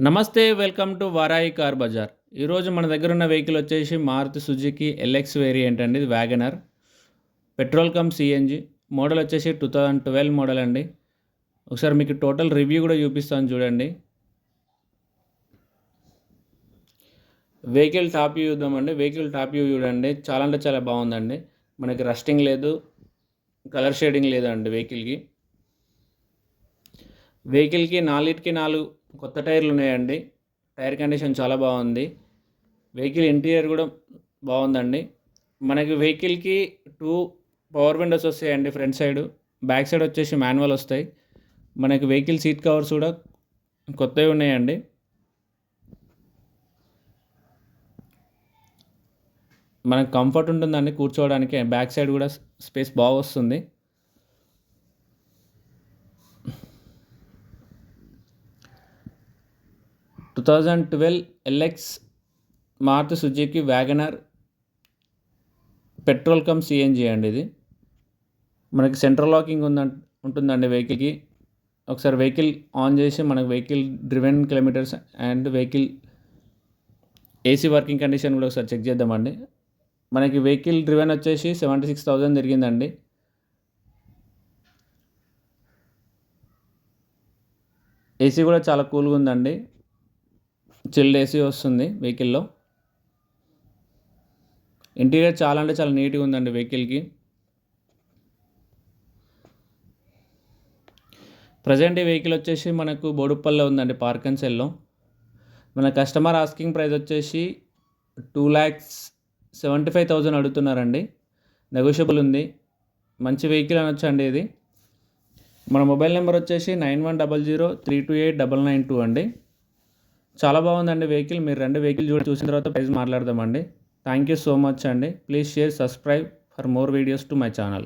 నమస్తే, welcome to Varai car Bazar. ఈరోజు మన దగ్గర ఉన్న వెహికల్ వచ్చేసి మారుతి సుజుకి ఎల్ఎక్స్ వేరియంట్ అండి. ఇది WagonR petrol cum CNG model వచ్చేసి 2012 మోడల్ అండి. ఒకసారి మీకు టోటల్ రివ్యూ కూడా చూపిస్తాను చూడండి. వెహికల్ టాప్ వ్యూ చూద్దామండి. వెహికల్ టాప్ వ్యూ చూడండి, చాలా అంటే చాలా బాగుందండి. మనకి రస్టింగ్ లేదు, కలర్ షేడింగ్ లేదండి. వెహికల్కి 4 కొత్త టైర్లు ఉన్నాయండి. టైర్ కండిషన్ చాలా బాగుంది. వెహికల్ ఇంటీరియర్ కూడా బాగుందండి. మనకి వెహికల్కి 2 పవర్ విండోస్ వస్తాయండి. ఫ్రంట్ సైడ్, బ్యాక్ సైడ్ వచ్చేసి మాన్యువల్ వస్తాయి. మనకి వెహికల్ సీట్ కవర్స్ కూడా కొత్తవి ఉన్నాయండి. మనకు కంఫర్ట్ ఉంటుందండి కూర్చోవడానికి. బ్యాక్ సైడ్ కూడా స్పేస్ బాగా వస్తుంది. To 2012 LX Maruti Suzuki WagonR petrol cum CNG అండి. ఇది మనకి సెంట్రల్ లాకింగ్ ఉంటుందండి వెహికల్కి. ఒకసారి వెహికల్ ఆన్ చేసి మనకు vehicle driven kilometres and vehicle AC working condition కూడా ఒకసారి చెక్ చేద్దామండి. మనకి వెహికల్ డ్రివెన్ వచ్చేసి 76,000 తిరిగిందండి. ఏసీ కూడా చాలా కూల్గా ఉందండి. చిల్డ్ ఏసీ వస్తుంది వెహికల్లో. ఇంటీరియర్ చాలా అంటే చాలా నీట్గా ఉందండి వెహికల్కి. ప్రజెంట్ ఈ వెహికల్ వచ్చేసి మనకు బోడుప్పల్లో ఉందండి, పార్క్ అండ్ సెల్లో. మన కస్టమర్ ఆస్కింగ్ ప్రైస్ వచ్చేసి 2,75,000 అడుగుతున్నారండి. నెగోషియబుల్ ఉంది. మంచి వెహికల్ అనొచ్చు అండి ఇది. మన మొబైల్ నెంబర్ వచ్చేసి 9100328992 అండి. చాలా బాగుందండి వెహికల్. మీరు వెహికల్ చూసిన తర్వాత ప్రైస్ మాట్లాడదామండి. థ్యాంక్ యూ సో మచ్ అండి. Please share, subscribe for more videos to my channel.